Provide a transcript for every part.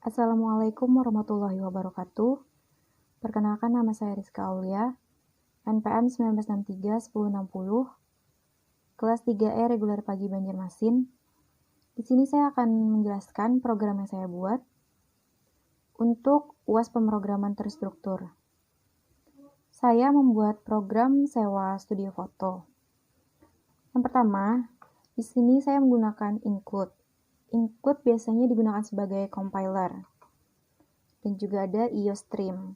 Assalamualaikum warahmatullahi wabarakatuh. Perkenalkan, nama saya Rizka Aulia, NPM 1963-1060, kelas 3E reguler pagi Banjarmasin. Di sini saya akan menjelaskan program yang saya buat untuk UAS pemrograman terstruktur. Saya membuat program sewa studio foto. Yang pertama, di sini saya menggunakan include. Include biasanya digunakan sebagai compiler. Dan juga ada IOStream.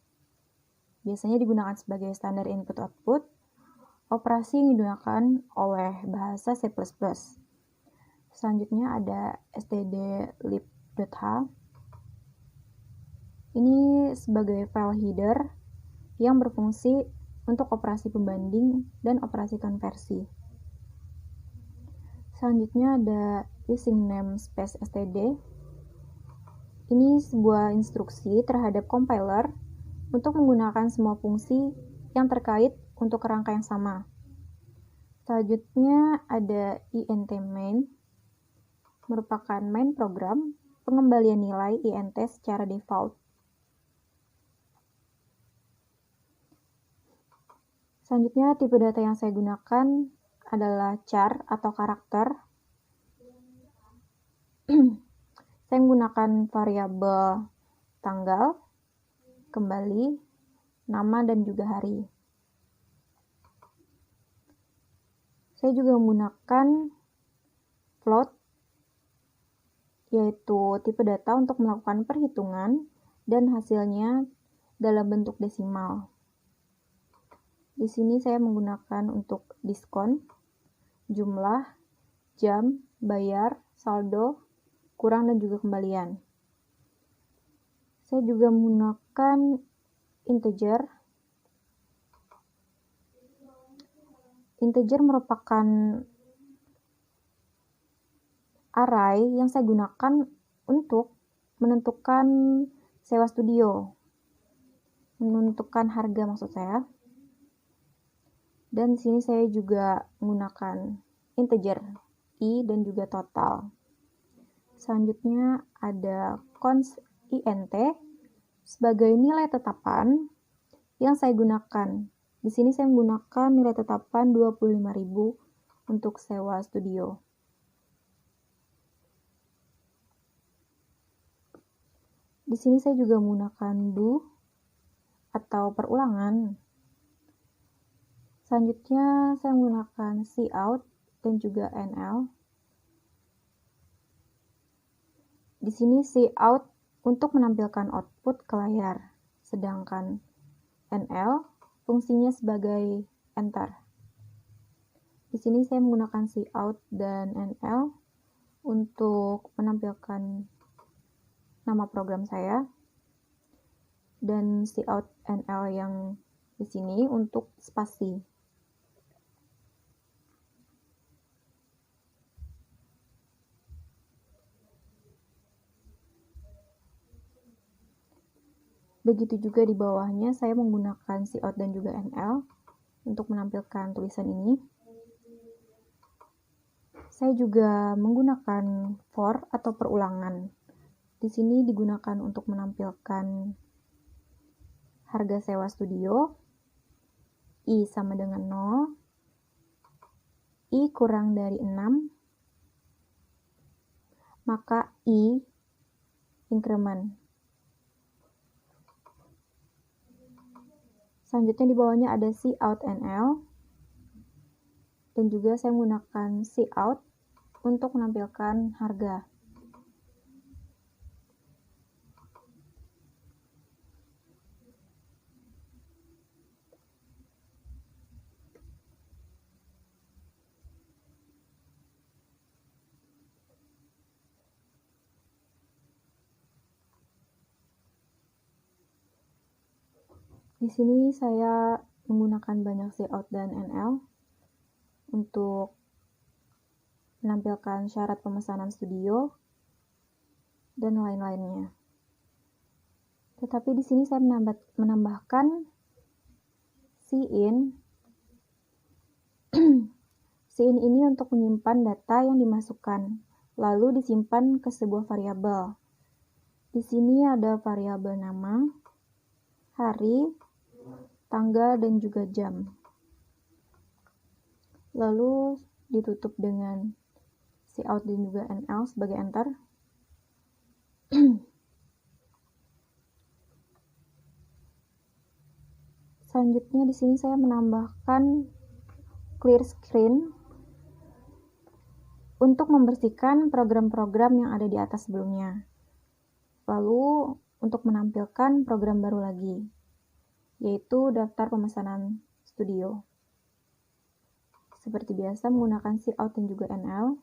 Biasanya digunakan sebagai standar input-output, operasi yang digunakan oleh bahasa C++. Selanjutnya ada stdlib.h. Ini sebagai file header yang berfungsi untuk operasi pembanding dan operasi konversi. Selanjutnya ada using namespace std. Ini sebuah instruksi terhadap compiler untuk menggunakan semua fungsi yang terkait untuk kerangka yang sama. Selanjutnya ada int main, merupakan main program pengembalian nilai int secara default. Selanjutnya tipe data yang saya gunakan adalah char atau karakter. Saya menggunakan variabel tanggal, kembali, nama, dan juga hari. Saya juga menggunakan float, yaitu tipe data untuk melakukan perhitungan dan hasilnya dalam bentuk desimal. Di sini saya menggunakan untuk diskon, jumlah, jam, bayar, saldo, kurang, dan juga kembalian. Saya juga menggunakan integer. Integer merupakan array yang saya gunakan untuk menentukan sewa studio, menentukan harga maksud saya. Dan di sini saya juga menggunakan integer i dan juga total. Selanjutnya ada const int sebagai nilai tetapan yang saya gunakan. Di sini saya menggunakan nilai tetapan 25.000 untuk sewa studio. Di sini saya juga menggunakan do atau perulangan. Selanjutnya saya menggunakan cout dan juga nl. Di sini cout untuk menampilkan output ke layar, sedangkan nl fungsinya sebagai enter. Di sini saya menggunakan cout dan nl untuk menampilkan nama program saya, dan cout nl yang di sini untuk spasi. Begitu juga di bawahnya saya menggunakan cout dan juga nl untuk menampilkan tulisan ini. Saya juga menggunakan for atau perulangan. Di sini digunakan untuk menampilkan harga sewa studio. I sama dengan 0. I kurang dari 6. Maka I increment. Selanjutnya di bawahnya ada cout nl. Dan juga saya menggunakan cout untuk menampilkan harga. Di sini saya menggunakan banyak cout dan nl untuk menampilkan syarat pemesanan studio dan lain-lainnya. Tetapi di sini saya menambahkan cin. Cin ini untuk menyimpan data yang dimasukkan, lalu disimpan ke sebuah variabel. Di sini ada variabel nama, hari, tanggal, dan juga jam. Lalu ditutup dengan cout dan juga nl sebagai enter. Selanjutnya di sini saya menambahkan clear screen untuk membersihkan program-program yang ada di atas sebelumnya. Lalu untuk menampilkan program baru lagi, yaitu daftar pemesanan studio. Seperti biasa menggunakan cout dan juga nl.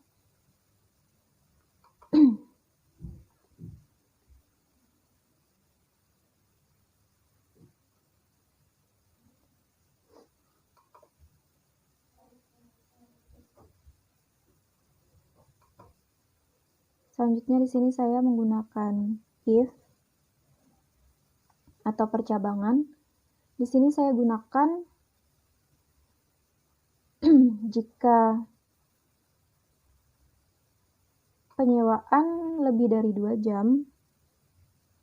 Selanjutnya di sini saya menggunakan if atau percabangan. Di sini saya gunakan jika penyewaan lebih dari 2 jam,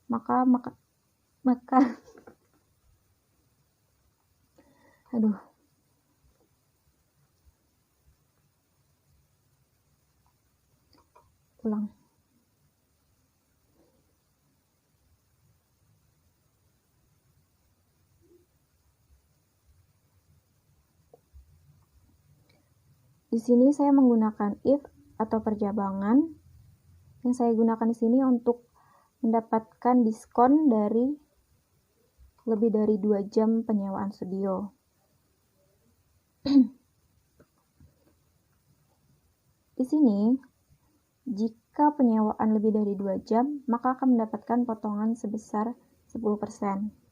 maka ulang. Di sini saya menggunakan if atau percabangan. Yang saya gunakan di sini untuk mendapatkan diskon dari lebih dari 2 jam penyewaan studio. Di sini, jika penyewaan lebih dari 2 jam, maka akan mendapatkan potongan sebesar 10%.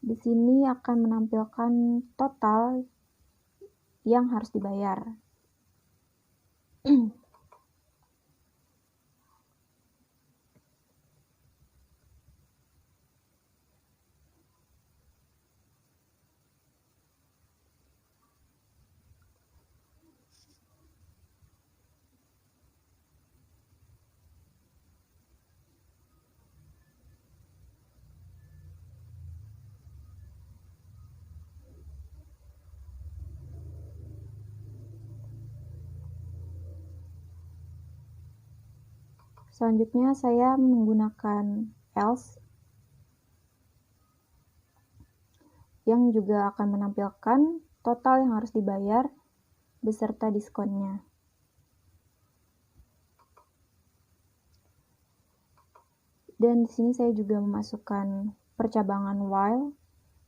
Di sini akan menampilkan total yang harus dibayar. Selanjutnya saya menggunakan else yang juga akan menampilkan total yang harus dibayar beserta diskonnya. Dan di sini saya juga memasukkan percabangan while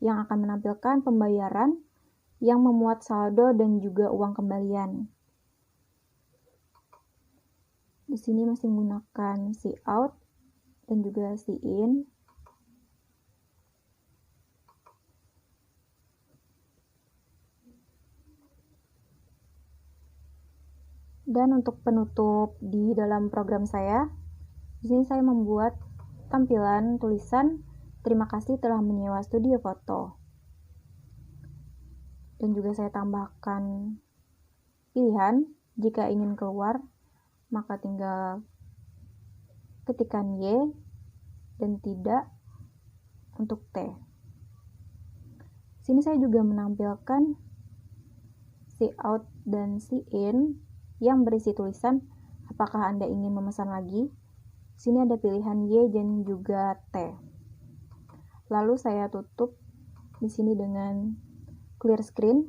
yang akan menampilkan pembayaran yang memuat saldo dan juga uang kembalian. Di sini masih menggunakan cout dan juga in. Dan untuk penutup di dalam program saya, di sini saya membuat tampilan tulisan terima kasih telah menyewa studio foto. Dan juga saya tambahkan pilihan jika ingin keluar, maka tinggal ketikkan Y dan tidak untuk T. Sini saya juga menampilkan cout dan in yang berisi tulisan apakah Anda ingin memesan lagi. Sini ada pilihan Y dan juga T. Lalu saya tutup di sini dengan clear screen.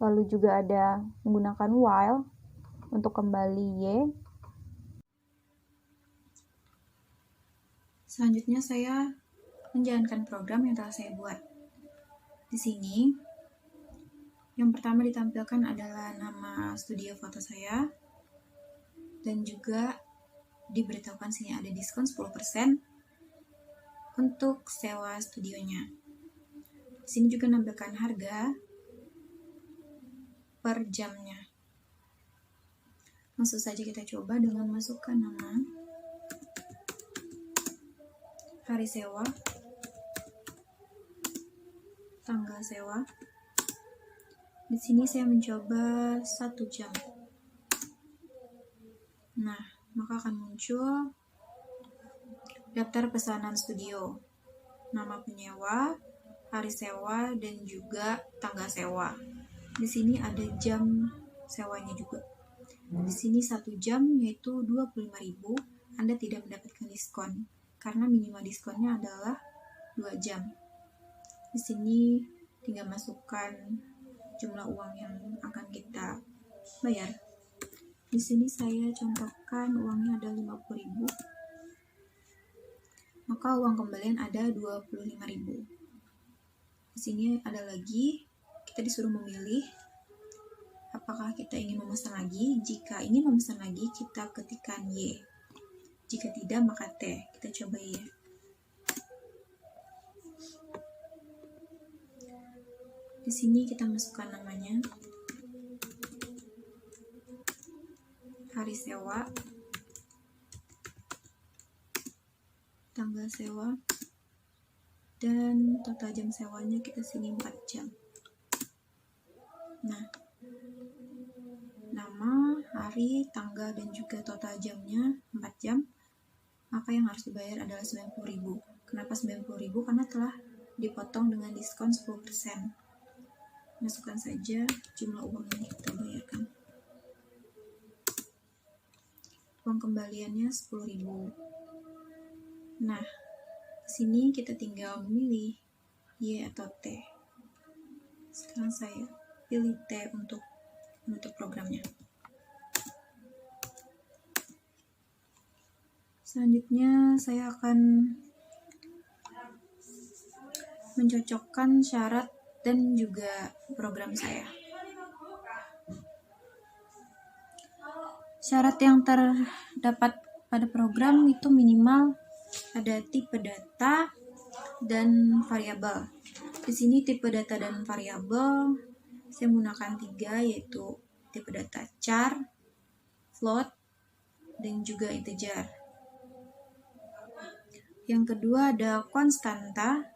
Lalu juga ada menggunakan while untuk kembali Y. Selanjutnya saya menjalankan program yang telah saya buat. Di sini, yang pertama ditampilkan adalah nama studio foto saya, dan juga diberitahukan sini ada diskon 10% untuk sewa studionya. Di sini juga menampilkan harga per jamnya. Langsung saja kita coba dengan masukkan nama, hari sewa, tanggal sewa. Di sini saya mencoba 1 jam. Nah, maka akan muncul daftar pesanan studio, nama penyewa, hari sewa, dan juga tanggal sewa. Di sini ada jam sewanya juga. Di sini 1 jam yaitu 25.000. Anda tidak mendapatkan diskon karena minimal diskonnya adalah 2 jam. Di sini tinggal masukkan jumlah uang yang akan kita bayar. Di sini saya contohkan uangnya ada 50.000. Maka uang kembalian ada 25.000. Di sini ada lagi, kita disuruh memilih apakah kita ingin memesan lagi. Jika ingin memesan lagi, kita ketikkan Y. Jika tidak, maka T. Kita coba Y. Di sini kita masukkan namanya, hari sewa, tanggal sewa, dan total jam sewanya kita sini 4 jam. Nah, nama, hari, tanggal, dan juga total jamnya 4 jam. Maka yang harus dibayar adalah 90.000. Kenapa 90.000? Karena telah dipotong dengan diskon 10%. Masukkan saja jumlah uang yang kita bayarkan. Uang kembaliannya 10.000. Nah, di sini kita tinggal memilih Y atau T. Sekarang saya pilih T untuk menutup programnya. Selanjutnya saya akan mencocokkan syarat dan juga program saya. Syarat yang terdapat pada program itu minimal ada tipe data dan variabel. Di sini tipe data dan variabel saya menggunakan 3, yaitu tipe data char, float, dan juga integer. Yang kedua ada konstanta.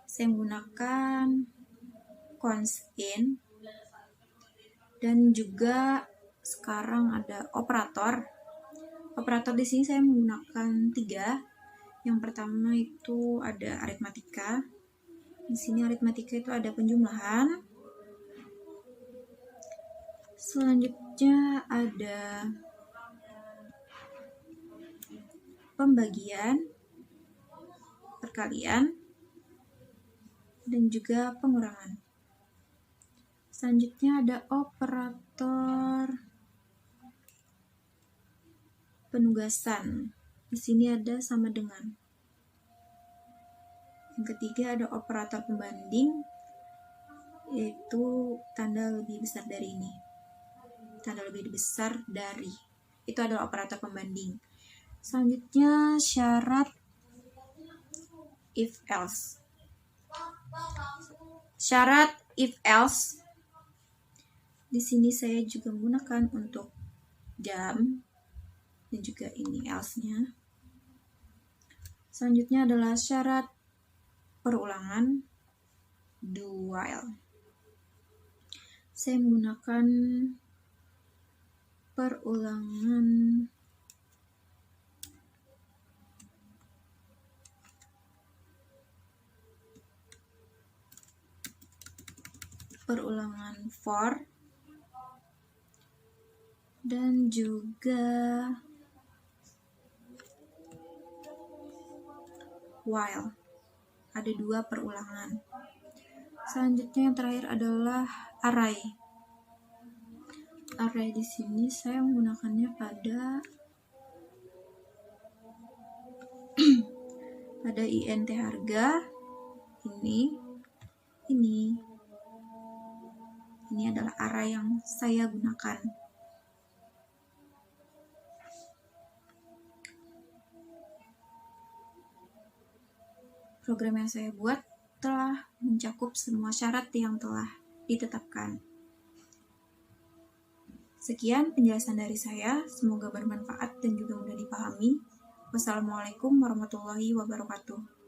Saya menggunakan const in, dan juga sekarang ada operator. Operator di sini saya menggunakan 3. Yang pertama itu ada aritmatika. Di sini aritmatika itu ada penjumlahan. Selanjutnya ada pembagian, perkalian, dan juga pengurangan. Selanjutnya ada operator penugasan. Di sini ada sama dengan. Yang ketiga ada operator pembanding, yaitu tanda lebih besar dari ini. Tanda lebih besar dari. Itu adalah operator pembanding. Selanjutnya syarat if else. Syarat if else. Di sini saya juga menggunakan untuk jam dan juga ini else-nya. Selanjutnya adalah syarat perulangan do while. Saya menggunakan perulangan for dan juga while. Ada 2 perulangan. Selanjutnya yang terakhir adalah array. Array di sini saya menggunakannya pada pada int harga ini adalah array yang saya gunakan. Program yang saya buat telah mencakup semua syarat yang telah ditetapkan. Sekian penjelasan dari saya, semoga bermanfaat dan juga mudah dipahami. Wassalamualaikum warahmatullahi wabarakatuh.